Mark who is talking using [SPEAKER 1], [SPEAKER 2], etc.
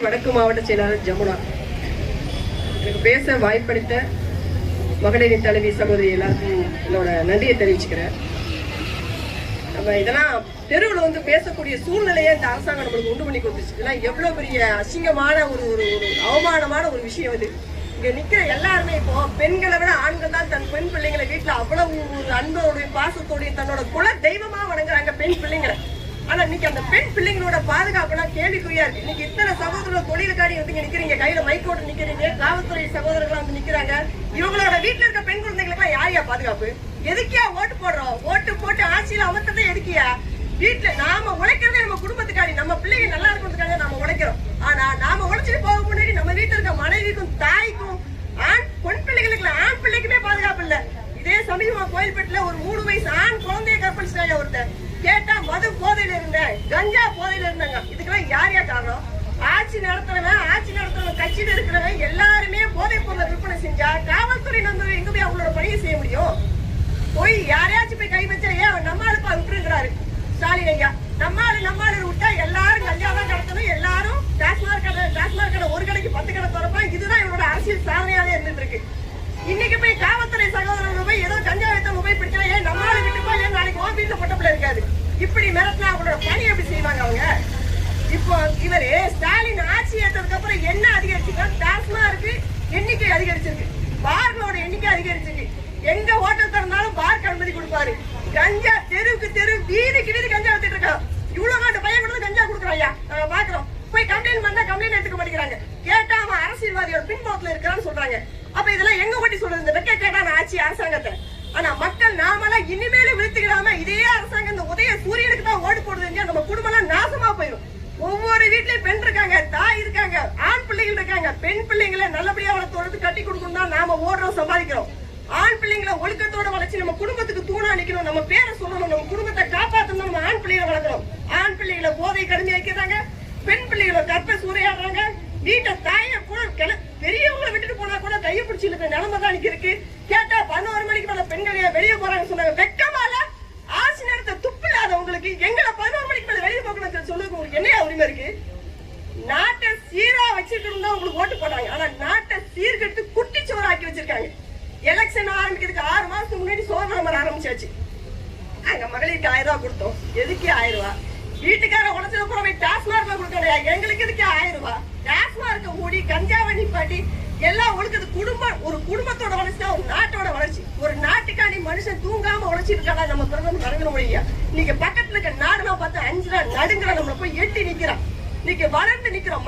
[SPEAKER 1] வடக்கு மாவட்ட செயலாளர் ஜமுனா. எனக்கு பேச வாய்ப்பளித்த மகளிரின் தலைவி சகோதரி எல்லாருக்கும் என்னோட நன்றியை தெரிவிச்சுக்கிறேன். நம்ம இதெல்லாம் தெருவில் வந்து பேசக்கூடிய சூழ்நிலையை இந்த அரசாங்கம் நம்மளுக்கு உண்டு பண்ணி கொடுத்துச்சு. இதெல்லாம் எவ்வளவு பெரிய அசிங்கமான ஒரு அவமானமான ஒரு விஷயம் இது. இங்க நிக்கிற எல்லாருமே இப்போ பெண்களை விட ஆண்கள் தான் தன் பெண் பிள்ளைங்களை வீட்டுல அவ்வளவு ஒரு அன்போடைய பாசத்தோடைய தன்னோட குல தெய்வமா வணங்குறாங்க பெண் பிள்ளைங்களை. ஆனா இன்னைக்கு அந்த பெண் பிள்ளைங்களோட பாதுகாப்பு எல்லாம் கேள்விக்குறியா இருக்கு. இன்னைக்கு இத்தனை சகோதரர்கள் தொழிலுக்காடி வந்து நிக்கிறீங்க, கையில மைக்கோட்டு நிக்கிறீங்க, காவல்துறை சகோதரர்கள் வந்து நிக்கிறாங்க. இவங்களோட வீட்டுல இருக்க பெண் குழந்தைகளுக்கு யாரையா பாதுகாப்பு? எதுக்கியா ஓட்டு போடுறோம்? ஓட்டு போட்டு ஆட்சியில அமர்த்ததே எதுக்கியா? வீட்டுல நாம உழைக்கிறதே நம்ம குடும்பத்துக்காடி, நம்ம பிள்ளைங்க நல்லா இருக்கிறதுக்காக நாம உழைக்கிறோம். ஆனா நாம உழைச்சிட்டு போக முன்னாடி நம்ம வீட்டுல இருக்க மனைவிக்கும் தாய்க்கும் பெண் பிள்ளைகளுக்கு ஆண் பிள்ளைக்குமே பாதுகாப்பு இல்ல. இதே சமீபமா கோயில்பேட்டில ஒரு 3 வயசு ஆண் குழந்தைய கற்பழிச்சிட்டாங்க ஒருத்தர். கேட்டா மது போதையில இருந்தேன், கஞ்சா போதையில இருந்தாங்க. இதுக்கெல்லாம் யாரையா காரணம்? ஆட்சி நடத்துறவன் கட்சியில இருக்கிறவன் எல்லாருமே போதை பொருளை விற்பனை செஞ்சா காவல்துறை நண்பர்கள் எங்க போய் அவங்களோட பணியை செய்ய முடியும்? போய் யாரையாச்சும் போய் கை வச்சா ஏன் நம்மளுக்கு விட்டுருக்கிறாரு ஸ்டாலின் ஐயா. நம்மாளு விட்டா எல்லாரும் கஞ்சா தான் கடத்தணும், எல்லாரும் டாஸ்மாக் கடை ஒரு கடைக்கு 10 கடை திறப்பான். இதுதான் இவரோட அரசியல் சாதனையாவே இருந்துட்டு இருக்கு. இன்னைக்கு போய் காவல்துறை சகோதரர்கள் போய் ஏதோ கஞ்சா வைத்தவங்க போய் பிடிச்சா ஏன் நம்மளால விட்டுப்பா, ஏன் நாளைக்கு உன் வீட்டுல பொட்டப்பிள்ள இருக்காது. இப்படி மிரட்டினா அவங்களோட பணி எப்படி செய்வாங்க அவங்க? இப்போ இவரு ஸ்டாலின் ஆட்சி ஏற்றதுக்கு அப்புறம் என்ன அதிகரிச்சுக்கா? டாஸ்மார்க்கு எண்ணிக்கை அதிகரிச்சிருக்கு, பார்களோட எண்ணிக்கை அதிகரிச்சிருக்கு. எங்க ஹோட்டல் திறந்தாலும் பார்க்கு அனுமதி கொடுப்பாரு. கஞ்சா தெருவுக்கு தெரு வீதிக்கு வீதி கஞ்சா வித்துட்டு இருக்கான். இவ்வளவு காட்டு பையன் கூட கஞ்சா கொடுக்குறாயா நாங்க பாக்குறோம். போய் கம்ப்ளைண்ட் பண்ணா கம்ப்ளைண்ட் எடுத்துக்க மாட்டேங்கிறாங்க. கேட்டா அவன் அரசியல்வாதியோட பின்புலத்துல இருக்கிறான்னு சொல்றாங்க. அப்ப இதெல்லாம் எங்க ஓட்டி சொல்றது? இந்த வெக்க கேட்டான ஆட்சி அரசாங்கத்தை. ஆனா மக்கள் நாமெல்லாம் இனிமேலும் விழுத்துக்கிடாம இதே அரசாங்கம் இந்த உதய சூரியனுக்கு தான் ஓட்டு போடுது. நம்ம குடும்பம் எல்லாம் நாசமா போயிடும். ஒவ்வொரு வீட்லயும் பெண் இருக்காங்க, தாய் இருக்காங்க, ஆண் பிள்ளைகள் இருக்காங்க. பெண் பிள்ளைங்களை நல்லபடியா வளர்த்து கட்டி கொடுக்கணும் தான் நாம ஓடுறோம், சம்பாதிக்கிறோம். ஆண் பிள்ளைங்களை ஒழுக்கத்தோட வளர்ச்சி நம்ம குடும்பத்துக்கு தூணா நிக்கணும், நம்ம பேரை சொல்லணும், நம்ம குடும்பத்தை காப்பாற்றணும். நம்ம ஆண் பிள்ளைகளை வளர்க்கணும். ஆண் பிள்ளைகளை போதை கடுமையா வைக்கிறாங்க, பெண் பிள்ளைகளை கற்ப சூறையாடுறாங்க. வீட்டை தாயை கூட பெரியவங்களை விட்டுட்டு போனா கூட கையை பிடிச்சி இருக்கிற நிலைமை தான் இருக்கு. கேட்டா 11 மணிக்கு மேல பெண்கள் வெளியே போறாங்க சொன்னாங்க. வெக்கமால ஆட்சி நடத்த துப்பு இல்லாதவங்களுக்கு எங்களை 11 மணிக்கு மேல வெளியே போகணும் சொல்லுங்க. உங்களுக்கு என்ன உரிமை இருக்கு? நாட்டை சீரா வச்சுட்டு இருந்தா உங்களுக்கு ஓட்டு போட்டாங்க. ஆனா நாட்டை சீர்கெடுத்து குட்டிச்சோறு ஆக்கி வச்சிருக்காங்க. எலெக்ஷன் ஆரம்பிக்கிறதுக்கு 6 மாசத்துக்கு முன்னாடி சோதனை ஆரம்பிச்சாச்சு. அங்க மகளிருக்கு 1000 ரூபாய் கொடுத்தோம். எதுக்கு 1000 ரூபாய்? வீட்டுக்கார உடச்சல கூட போய் டாஸ்மார்க்ல கொடுக்கலையா? எங்களுக்கு இதுக்கு 1000 ரூபாய். டாஸ்மார்க்க மூடி கஞ்சாவை நிப்பாட்டி எல்லாம் ஒழுக்குது. ஒரு குடும்பத்தோட வளர்ச்சி தான் ஒரு நாட்டோட வளர்ச்சி. ஒரு நாட்டுக்காண்டி மனுஷன் தூங்காம உழைச்சி இருக்காங்க நம்ம பிரதமர் நரேந்திர மோடி. இன்னைக்கு பக்கத்துல இருக்க நாடுலாம் பார்த்து 5 நாள் நடுங்கிற நம்மள போய் எட்டி நிக்கிறோம். இன்னைக்கு வளர்ந்து நிக்கிறோம்.